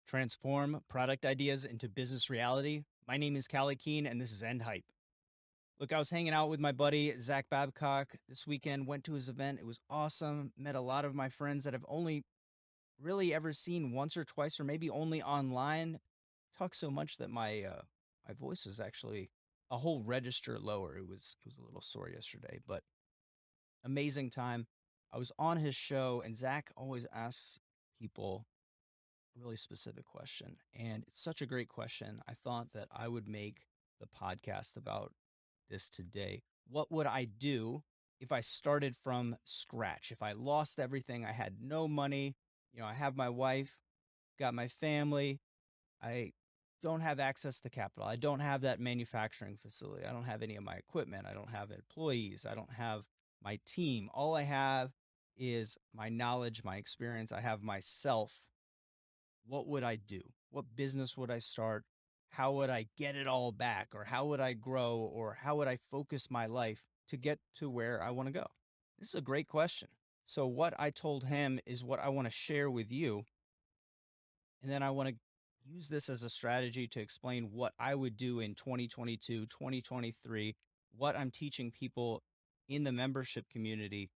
Transform product ideas into business reality. My name is Callie Keen, and this is End Hype. Look, I was hanging out with my buddy Zach Babcock this weekend, went to his event. It was awesome. Met a lot of my friends that I've only really ever seen once or twice, or maybe only online. Talk so much that my voice is actually a whole register lower. It was a little sore yesterday, but amazing time. I was on his show, and Zach always asks people really specific question. And it's such a great question. I thought that I would make the podcast about this today. What would I do if I started from scratch? If I lost everything, I had no money, I have my wife, got my family, I don't have access to capital. I don't have that manufacturing facility. I don't have any of my equipment. I don't have employees. I don't have my team. All I have is my knowledge, my experience. I have myself. What would I do? What business would I start? How would I get it all back? Or how would I grow? Or how would I focus my life to get to where I want to go? This is a great question. So, what I told him is what I want to share with you. And then I want to use this as a strategy to explain what I would do in 2022, 2023, what I'm teaching people in the membership community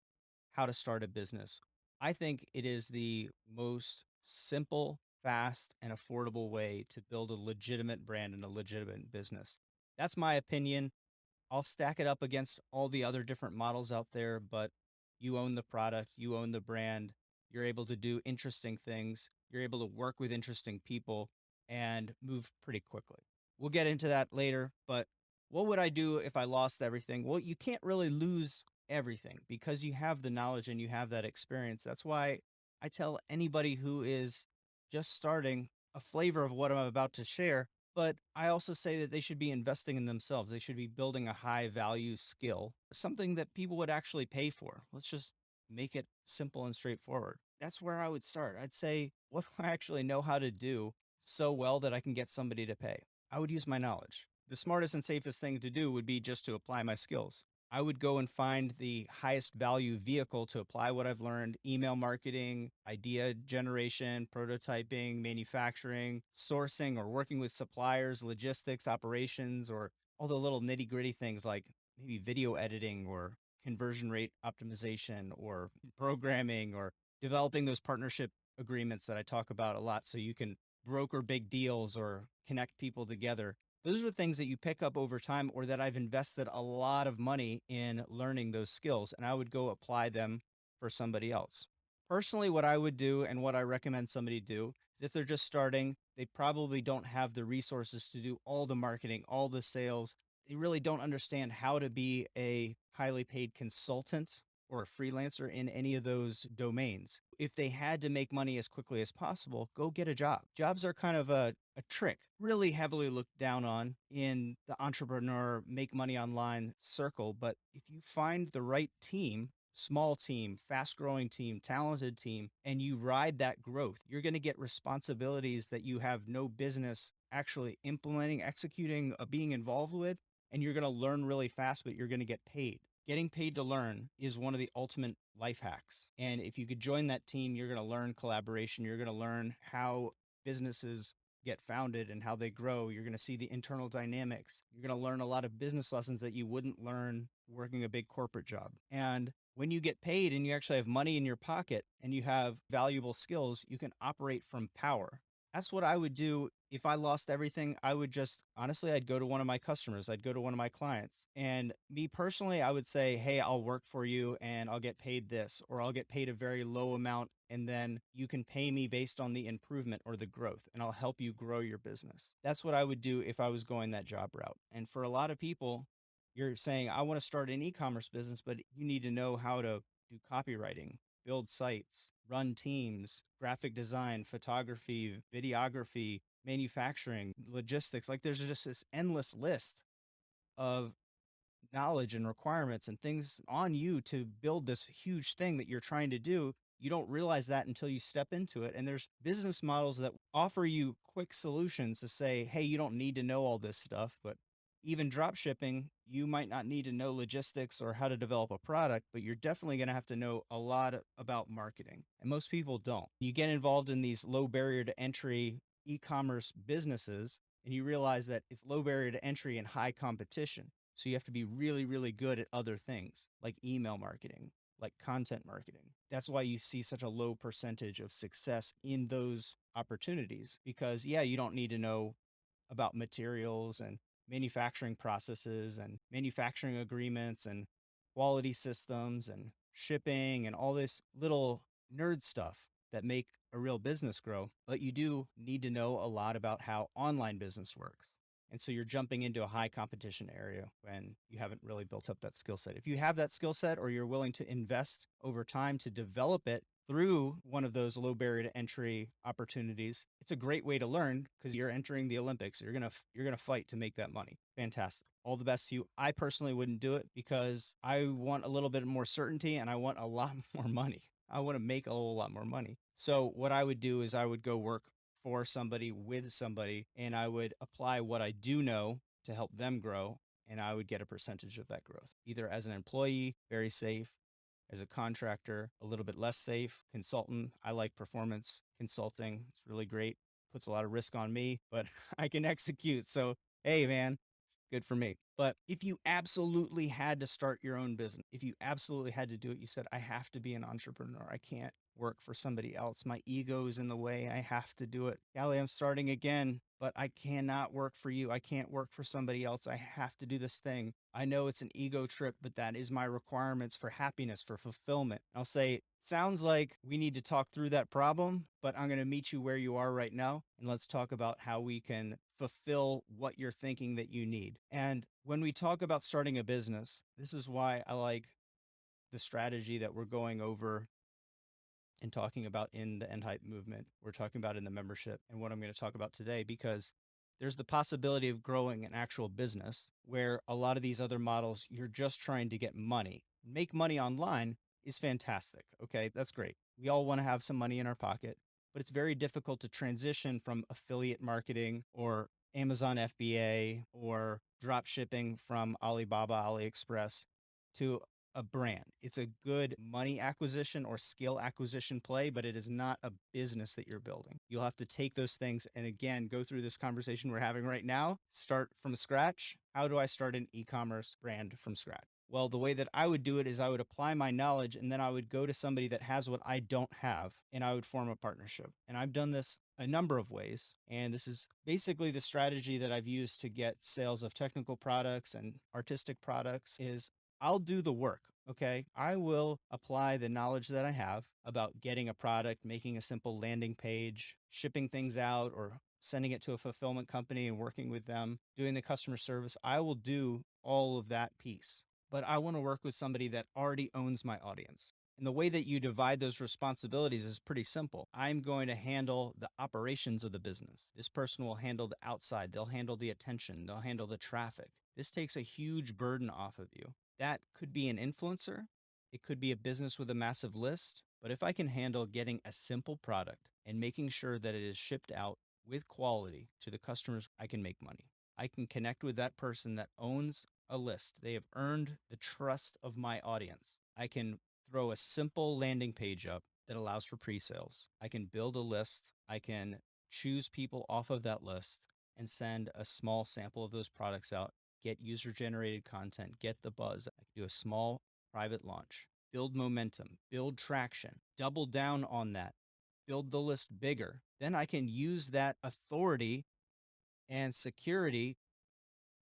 how to start a business. I think it is the most simple, fast, and affordable way to build a legitimate brand and a legitimate business. That's my opinion. I'll stack it up against all the other different models out there, but you own the product, you own the brand, you're able to do interesting things, you're able to work with interesting people and move pretty quickly. We'll get into that later, but what would I do if I lost everything? Well, you can't really lose everything because you have the knowledge and you have that experience. That's why I tell anybody who is just starting a flavor of what I'm about to share, but I also say that they should be investing in themselves. They should be building a high value skill, something that people would actually pay for. Let's just make it simple and straightforward. That's where I would start. I'd say, what do I actually know how to do so well that I can get somebody to pay? I would use my knowledge. The smartest and safest thing to do would be just to apply my skills. I would go and find the highest value vehicle to apply what I've learned: email marketing, idea generation, prototyping, manufacturing, sourcing, or working with suppliers, logistics, operations, or all the little nitty gritty things like maybe video editing or conversion rate optimization or programming or developing those partnership agreements that I talk about a lot so you can broker big deals or connect people together. Those are the things that you pick up over time, or that I've invested a lot of money in learning those skills, and I would go apply them for somebody else. Personally, what I would do and what I recommend somebody do is, if they're just starting, they probably don't have the resources to do all the marketing, all the sales. They really don't understand how to be a highly paid consultant or a freelancer in any of those domains. If they had to make money as quickly as possible, go get a job. Jobs are kind of a trick, really heavily looked down on in the entrepreneur make money online circle. But if you find the right team, small team, fast growing team, talented team, and you ride that growth, you're going to get responsibilities that you have no business actually implementing, executing, being involved with. And you're going to learn really fast, but you're going to get paid. Getting paid to learn is one of the ultimate life hacks. And if you could join that team, you're going to learn collaboration. You're going to learn how businesses get founded and how they grow. You're going to see the internal dynamics. You're going to learn a lot of business lessons that you wouldn't learn working a big corporate job. And when you get paid and you actually have money in your pocket and you have valuable skills, you can operate from power. That's what I would do if I lost everything. I would just, honestly, I'd go to one of my customers. I'd go to one of my clients. And me personally, I would say, hey, I'll work for you and I'll get paid this, or I'll get paid a very low amount. And then you can pay me based on the improvement or the growth, and I'll help you grow your business. That's what I would do if I was going that job route. And for a lot of people, you're saying, I want to start an e-commerce business, but you need to know how to do copywriting, build sites, run teams, graphic design, photography, videography, manufacturing, logistics. Like, there's just this endless list of knowledge and requirements and things on you to build this huge thing that you're trying to do. You don't realize that until you step into it. And there's business models that offer you quick solutions to say, hey, you don't need to know all this stuff. But even drop shipping, you might not need to know logistics or how to develop a product, but you're definitely going to have to know a lot about marketing. And most people don't. You get involved in these low barrier to entry e-commerce businesses and you realize that it's low barrier to entry and high competition. So you have to be really, really good at other things like email marketing, like content marketing. That's why you see such a low percentage of success in those opportunities because, yeah, you don't need to know about materials and manufacturing processes and manufacturing agreements and quality systems and shipping and all this little nerd stuff that make a real business grow. But you do need to know a lot about how online business works. And so you're jumping into a high competition area when you haven't really built up that skill set. If you have that skill set or you're willing to invest over time to develop it through one of those low barrier to entry opportunities, it's a great way to learn because you're entering the Olympics. You're gonna fight to make that money. Fantastic. All the best to you. I personally wouldn't do it because I want a little bit more certainty and I want a lot more money. I want to make a whole lot more money. So what I would do is I would go work for somebody with somebody and I would apply what I do know to help them grow and I would get a percentage of that growth, either as an employee, very safe, as a contractor, a little bit less safe, consultant. I like performance consulting. It's really great. Puts a lot of risk on me, but I can execute. So, hey, man, it's good for me. But if you absolutely had to start your own business, if you absolutely had to do it, you said, I have to be an entrepreneur. I can't work for somebody else. My ego is in the way. I have to do it. Callie, I'm starting again, but I cannot work for you. I can't work for somebody else. I have to do this thing. I know it's an ego trip, but that is my requirements for happiness, for fulfillment. I'll say, sounds like we need to talk through that problem, but I'm going to meet you where you are right now. And let's talk about how we can fulfill what you're thinking that you need. And when we talk about starting a business, this is why I like the strategy that we're going over and talking about in the End Hype movement. We're talking about in the membership and what I'm going to talk about today, because there's the possibility of growing an actual business where a lot of these other models, you're just trying to get money. Make money online is fantastic. Okay, that's great. We all want to have some money in our pocket, but it's very difficult to transition from affiliate marketing or Amazon FBA or drop shipping from Alibaba, AliExpress to a brand. It's a good money acquisition or skill acquisition play, but it is not a business that you're building. You'll have to take those things and again, go through this conversation we're having right now, start from scratch. How do I start an e-commerce brand from scratch? Well, the way that I would do it is I would apply my knowledge and then I would go to somebody that has what I don't have and I would form a partnership. And I've done this a number of ways. And this is basically the strategy that I've used to get sales of technical products and artistic products is I'll do the work. Okay. I will apply the knowledge that I have about getting a product, making a simple landing page, shipping things out, or sending it to a fulfillment company and working with them, doing the customer service. I will do all of that piece, but I want to work with somebody that already owns my audience. And the way that you divide those responsibilities is pretty simple. I'm going to handle the operations of the business. This person will handle the outside. They'll handle the attention. They'll handle the traffic. This takes a huge burden off of you. That could be an influencer. It could be a business with a massive list. But if I can handle getting a simple product and making sure that it is shipped out with quality to the customers, I can make money. I can connect with that person that owns a list. They have earned the trust of my audience. I can throw a simple landing page up that allows for pre-sales. I can build a list. I can choose people off of that list and send a small sample of those products out, get user-generated content, get the buzz. I can do a small private launch, build momentum, build traction, double down on that, build the list bigger. Then I can use that authority and security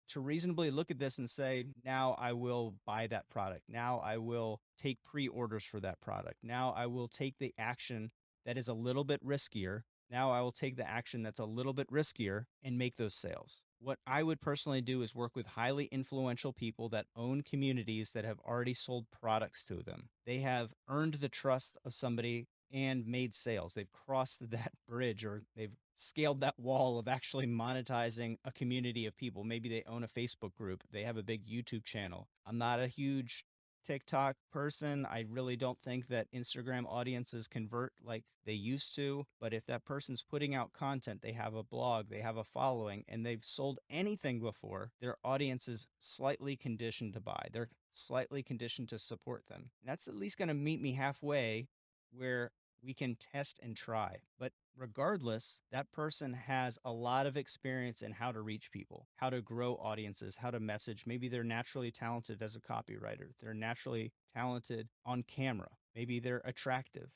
to reasonably look at this and say, now I will buy that product. Now I will take pre-orders for that product. Now I will take the action that is a little bit riskier. Now I will take the action that's a little bit riskier and make those sales. What I would personally do is work with highly influential people that own communities that have already sold products to them. They have earned the trust of somebody and made sales. They've crossed that bridge or they've scaled that wall of actually monetizing a community of people. Maybe they own a Facebook group. They have a big YouTube channel. I'm not a huge TikTok person. I really don't think that Instagram audiences convert like they used to. But if that person's putting out content, they have a blog, they have a following, and they've sold anything before, their audience is slightly conditioned to buy. They're slightly conditioned to support them. And that's at least going to meet me halfway where We can test and try. But regardless, that person has a lot of experience in how to reach people, how to grow audiences, how to message. Maybe they're naturally talented as a copywriter, they're naturally talented on camera, maybe they're attractive.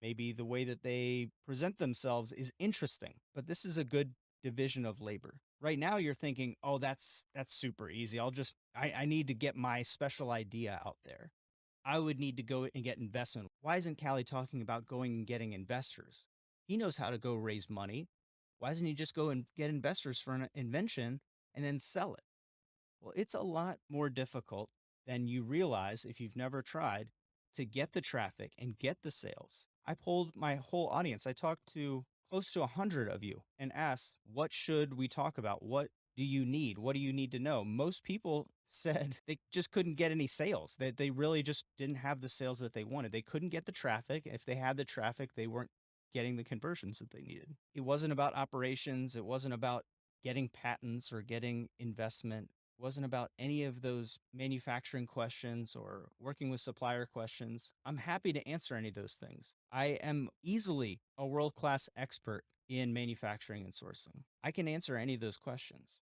Maybe the way that they present themselves is interesting, but this is a good division of labor. Right now you're thinking, "Oh, that's super easy. I need to get my special idea out there. I would need to go and get investment." Why isn't Callie talking about going and getting investors? He knows how to go raise money. Why doesn't he just go and get investors for an invention and then sell it? Well, it's a lot more difficult than you realize if you've never tried to get the traffic and get the sales. I polled my whole audience. I talked to close to 100 of you and asked, what should we talk about? What do you need? What do you need to know? Most people said they just couldn't get any sales, that they really just didn't have the sales that they wanted. They couldn't get the traffic. If they had the traffic, they weren't getting the conversions that they needed. It wasn't about operations. It wasn't about getting patents or getting investment, wasn't about any of those manufacturing questions or working with supplier questions. I'm happy to answer any of those things. I am easily a world class expert in manufacturing and sourcing. I can answer any of those questions.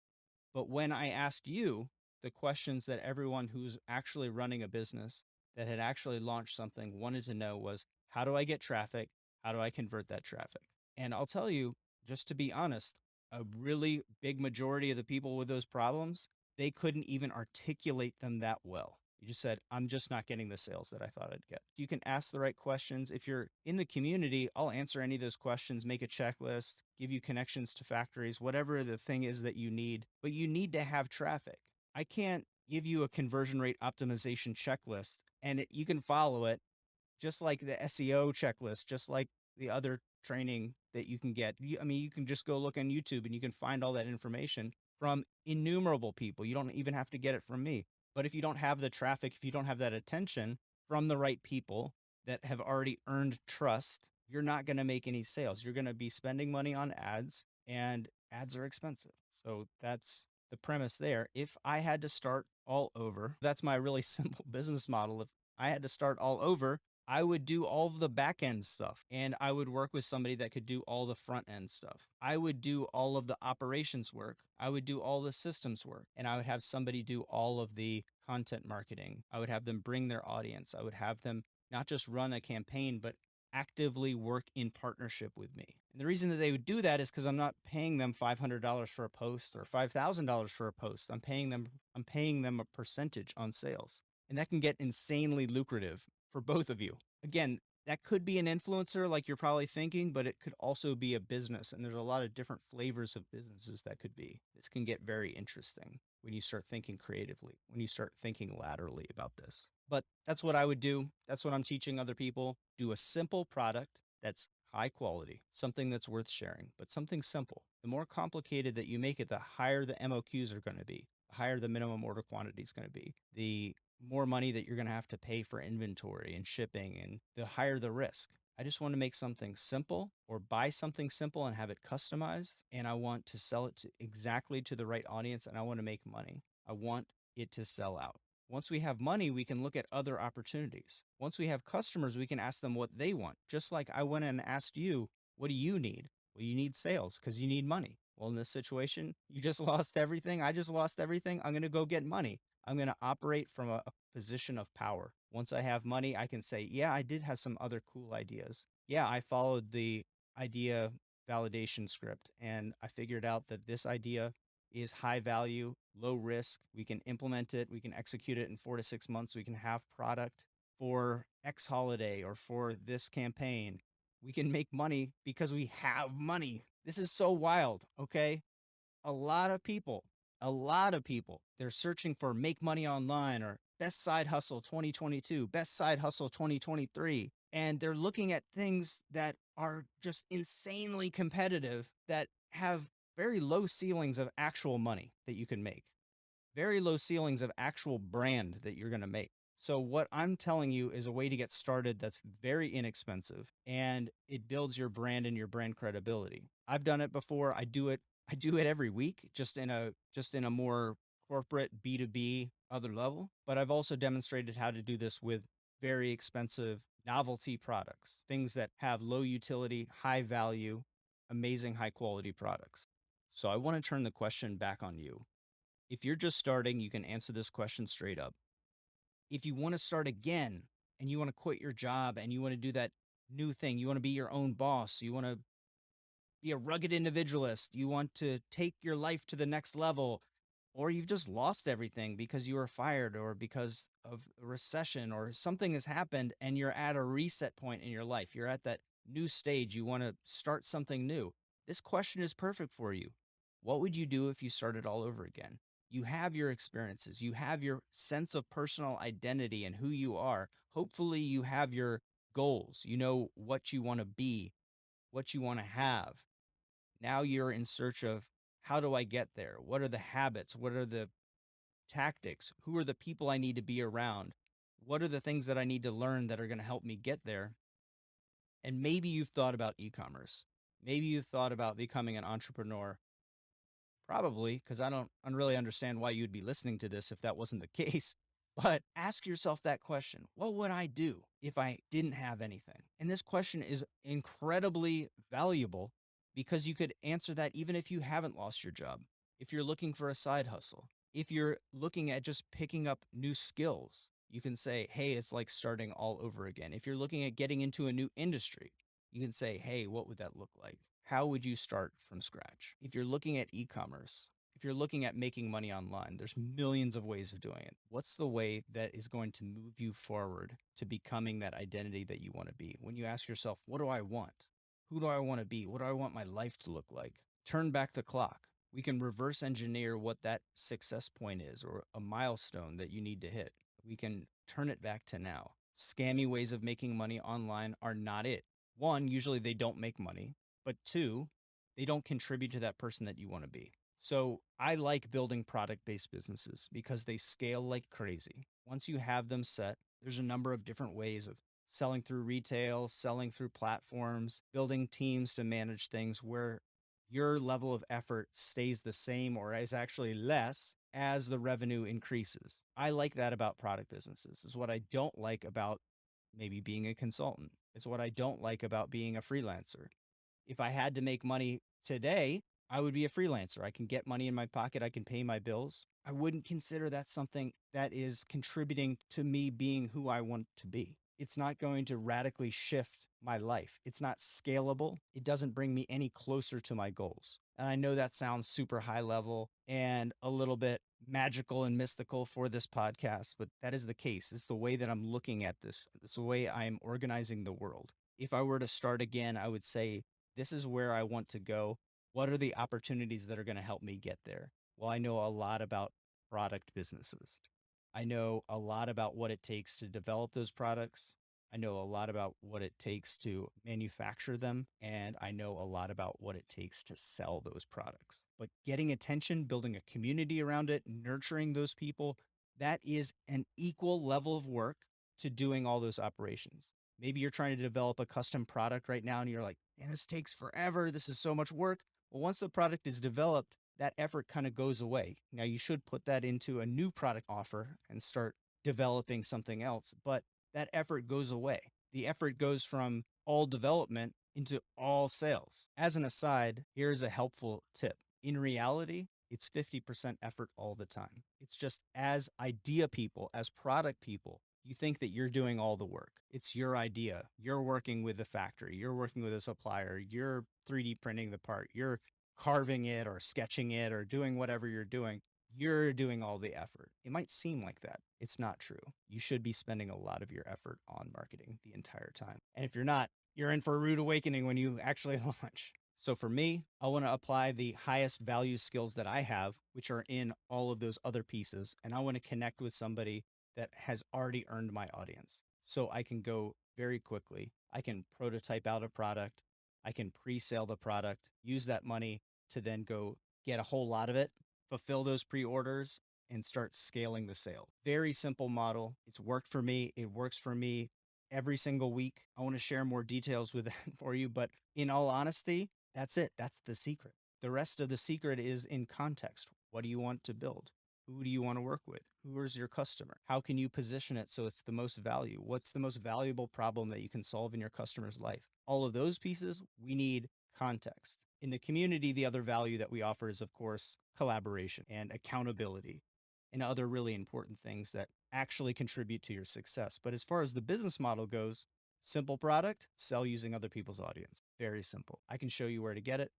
But when I asked you the questions that everyone who's actually running a business that had actually launched something wanted to know was, how do I get traffic? How do I convert that traffic? And I'll tell you, just to be honest, a really big majority of the people with those problems, they couldn't even articulate them that well. You just said, I'm just not getting the sales that I thought I'd get. You can ask the right questions. If you're in the community, I'll answer any of those questions, make a checklist, give you connections to factories, whatever the thing is that you need. But you need to have traffic. I can't give you a conversion rate optimization checklist and you can follow it just like the SEO checklist, just like the other training that you can get. I mean, you can just go look on YouTube and you can find all that information from innumerable people. You don't even have to get it from me. But if you don't have the traffic, if you don't have that attention from the right people that have already earned trust, you're not going to make any sales. You're going to be spending money on ads, and ads are expensive. So that's the premise there. If I had to start all over, that's my really simple business model. If I had to start all over, I would do all of the back end stuff and I would work with somebody that could do all the front end stuff. I would do all of the operations work. I would do all the systems work, and I would have somebody do all of the content marketing. I would have them bring their audience. I would have them not just run a campaign, but actively work in partnership with me. And the reason that they would do that is because I'm not paying them $500 for a post or $5,000 for a post. I'm paying them a percentage on sales. And that can get insanely lucrative for both of you. Again, that could be an influencer like you're probably thinking, but it could also be a business. And there's a lot of different flavors of businesses that could be. This can get very interesting when you start thinking creatively, when you start thinking laterally about this. But that's what I would do. That's what I'm teaching other people. Do a simple product that's high quality, something that's worth sharing, but something simple. The more complicated that you make it, the higher the MOQs are going to be, the higher the minimum order quantity is going to be, the more money that you're going to have to pay for inventory and shipping, and the higher the risk. I just want to make something simple or buy something simple and have it customized. And I want to sell it to exactly to the right audience. And I want to make money. I want it to sell out. Once we have money, we can look at other opportunities. Once we have customers, we can ask them what they want. Just like I went and asked you, what do you need? Well, you need sales because you need money. Well, in this situation, you just lost everything. I just lost everything. I'm going to go get money. I'm going to operate from a position of power. Once I have money, I can say, yeah, I did have some other cool ideas. Yeah, I followed the idea validation script and I figured out that this idea is high value, low risk. We can implement it. We can execute it in 4 to 6 months. We can have product for X holiday or for this campaign. We can make money because we have money. This is so wild. Okay. A lot of people, they're searching for make money online or best side hustle 2022, best side hustle 2023. And they're looking at things that are just insanely competitive that have very low ceilings of actual money that you can make, very low ceilings of actual brand that you're going to make. So what I'm telling you is a way to get started that's very inexpensive and it builds your brand and your brand credibility. I've done it before. I do it every week, just in a more corporate B2B other level, but I've also demonstrated how to do this with very expensive novelty products, things that have low utility, high value, amazing high quality products. So I want to turn the question back on you. If you're just starting, you can answer this question straight up. If you want to start again and you want to quit your job and you want to do that new thing, you want to be your own boss, you want to be a rugged individualist, you want to take your life to the next level, or you've just lost everything because you were fired or because of a recession or something has happened and you're at a reset point in your life. You're at that new stage. You want to start something new. This question is perfect for you. What would you do if you started all over again? You have your experiences, you have your sense of personal identity and who you are. Hopefully, you have your goals. You know what you want to be, what you want to have. Now you're in search of how do I get there? What are the habits? What are the tactics? Who are the people I need to be around? What are the things that I need to learn that are going to help me get there? And maybe you've thought about e-commerce. Maybe you've thought about becoming an entrepreneur. Probably, because I don't really understand why you'd be listening to this if that wasn't the case. But ask yourself that question. What would I do if I didn't have anything? And this question is incredibly valuable because you could answer that even if you haven't lost your job, if you're looking for a side hustle, if you're looking at just picking up new skills, you can say, hey, it's like starting all over again. If you're looking at getting into a new industry, you can say, hey, what would that look like? How would you start from scratch? If you're looking at e-commerce, if you're looking at making money online, there's millions of ways of doing it. What's the way that is going to move you forward to becoming that identity that you want to be? When you ask yourself, what do I want? Who do I want to be? What do I want my life to look like? Turn back the clock. We can reverse engineer what that success point is or a milestone that you need to hit. We can turn it back to now. Scammy ways of making money online are not it. One, usually they don't make money, but two, they don't contribute to that person that you want to be. So I like building product based businesses because they scale like crazy. Once you have them set, there's a number of different ways of selling through retail, selling through platforms, building teams to manage things where your level of effort stays the same or is actually less as the revenue increases. I like that about product businesses. Is what I don't like about maybe being a consultant. It's what I don't like about being a freelancer. If I had to make money today, I would be a freelancer. I can get money in my pocket. I can pay my bills. I wouldn't consider that something that is contributing to me being who I want to be. It's not going to radically shift my life. It's not scalable. It doesn't bring me any closer to my goals. And I know that sounds super high level and a little bit magical and mystical for this podcast, but that is the case. It's the way that I'm looking at this. It's the way I'm organizing the world. If I were to start again, I would say, this is where I want to go. What are the opportunities that are going to help me get there? Well, I know a lot about product businesses. I know a lot about what it takes to develop those products. I know a lot about what it takes to manufacture them. And I know a lot about what it takes to sell those products. But getting attention, building a community around it, nurturing those people, that is an equal level of work to doing all those operations. Maybe you're trying to develop a custom product right now and you're like, man, this takes forever. This is so much work. Well, once the product is developed, that effort kind of goes away. Now, you should put that into a new product offer and start developing something else, but that effort goes away. The effort goes from all development into all sales. As an aside, here's a helpful tip. In reality, it's 50% effort all the time. It's just as idea people, as product people, you think that you're doing all the work. It's your idea. You're working with the factory. You're working with a supplier. You're 3D printing the part. You're carving it or sketching it or doing whatever you're doing. You're doing all the effort. It might seem like that. It's not true. You should be spending a lot of your effort on marketing the entire time. And if you're not, you're in for a rude awakening when you actually launch. So for me, I want to apply the highest value skills that I have, which are in all of those other pieces. And I want to connect with somebody that has already earned my audience. So I can go very quickly. I can prototype out a product. I can pre-sale the product, use that money to then go get a whole lot of it, fulfill those pre-orders, and start scaling the sale. Very simple model. It's worked for me. It works for me every single week. I want to share more details with that for you, but in all honesty, that's it. That's the secret. The rest of the secret is in context. What do you want to build? Who do you want to work with? Who is your customer? How can you position it so it's the most value? What's the most valuable problem that you can solve in your customer's life? All of those pieces, we need context. In the community, the other value that we offer is, of course, collaboration and accountability and other really important things that actually contribute to your success. But as far as the business model goes, simple product, sell using other people's audience. Very simple. I can show you where to get it.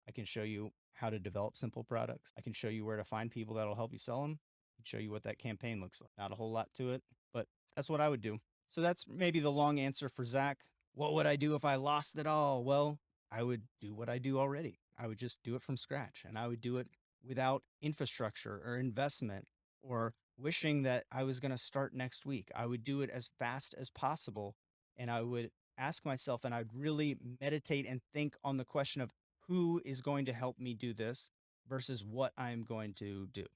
I can show you how to develop simple products. I can show you where to find people that'll help you sell them. I can show you what that campaign looks like. Not a whole lot to it, but that's what I would do. So that's maybe the long answer for Zach. What would I do if I lost it all? Well, I would do what I do already. I would just do it from scratch, and I would do it without infrastructure or investment or wishing that I was going to start next week. I would do it as fast as possible, and I would ask myself, and I'd really meditate and think on the question of who is going to help me do this versus what I'm going to do.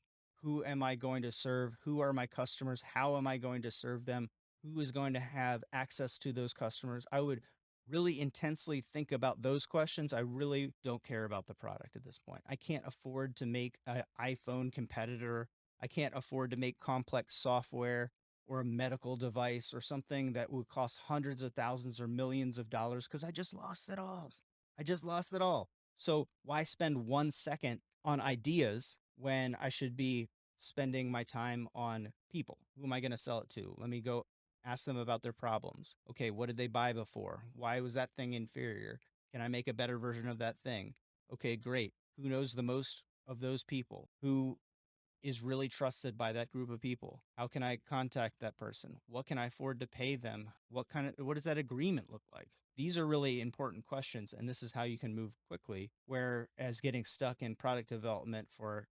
Who am I going to serve? Who are my customers? How am I going to serve them? Who is going to have access to those customers? I would really intensely think about those questions. I really don't care about the product at this point. I can't afford to make an iPhone competitor. I can't afford to make complex software or a medical device or something that would cost hundreds of thousands or millions of dollars because I just lost it all. I just lost it all. So why spend 1 second on ideas when I should be spending my time on people? Who am I going to sell it to? Let me go ask them about their problems. Okay, what did they buy before? Why was that thing inferior? Can I make a better version of that thing? Okay, great. Who knows the most of those people? Who is really trusted by that group of people? How can I contact that person? What can I afford to pay them? What does that agreement look like? These are really important questions, and this is how you can move quickly. Whereas getting stuck in product development for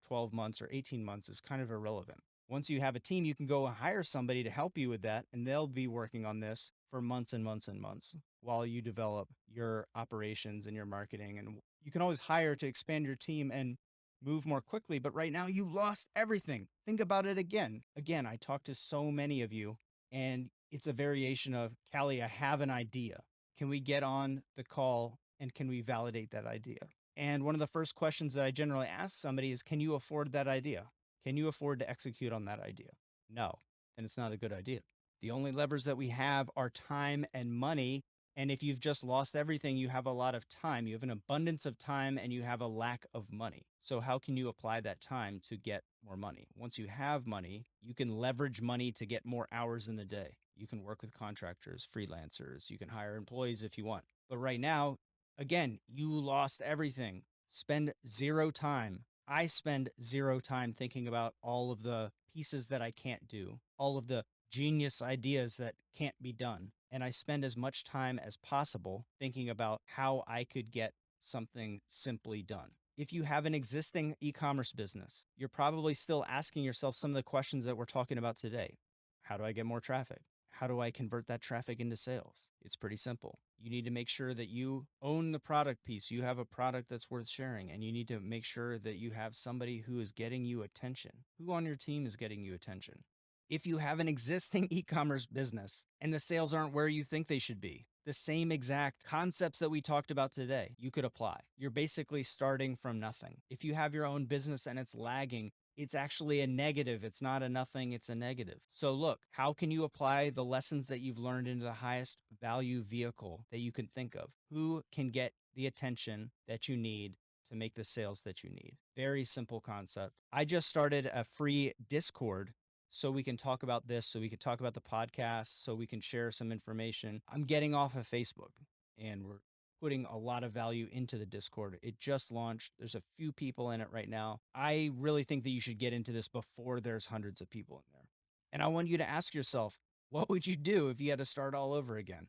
12 months or 18 months is kind of irrelevant. Once you have a team, you can go hire somebody to help you with that, and they'll be working on this for months and months and months while you develop your operations and your marketing. And you can always hire to expand your team and move more quickly. But right now, you lost everything. Think about it again. Again, I talked to so many of you, and it's a variation of, Callie, I have an idea. Can we get on the call and can we validate that idea? And one of the first questions that I generally ask somebody is, can you afford that idea? Can you afford to execute on that idea? No, then it's not a good idea. The only levers that we have are time and money. And if you've just lost everything, you have a lot of time. You have an abundance of time and you have a lack of money. So how can you apply that time to get more money? Once you have money, you can leverage money to get more hours in the day. You can work with contractors, freelancers, you can hire employees if you want. But right now, again, you lost everything. Spend zero time. I spend zero time thinking about all of the pieces that I can't do, all of the genius ideas that can't be done. And I spend as much time as possible thinking about how I could get something simply done. If you have an existing e-commerce business, you're probably still asking yourself some of the questions that we're talking about today. How do I get more traffic? How do I convert that traffic into sales? It's pretty simple. You need to make sure that you own the product piece. You have a product that's worth sharing, and you need to make sure that you have somebody who is getting you attention. Who on your team is getting you attention? If you have an existing e-commerce business and the sales aren't where you think they should be, the same exact concepts that we talked about today, you could apply. You're basically starting from nothing. If you have your own business and it's lagging, it's actually a negative. It's not a nothing, it's a negative. So look, how can you apply the lessons that you've learned into the highest value vehicle that you can think of? Who can get the attention that you need to make the sales that you need? Very simple concept. I just started a free Discord so we can talk about this, so we can talk about the podcast, so we can share some information. I'm getting off of Facebook, and we're putting a lot of value into the Discord. It just launched. There's a few people in it right now. I really think that you should get into this before there's hundreds of people in there. And I want you to ask yourself, what would you do if you had to start all over again?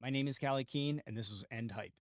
My name is Callie Keen, and this is End Hype.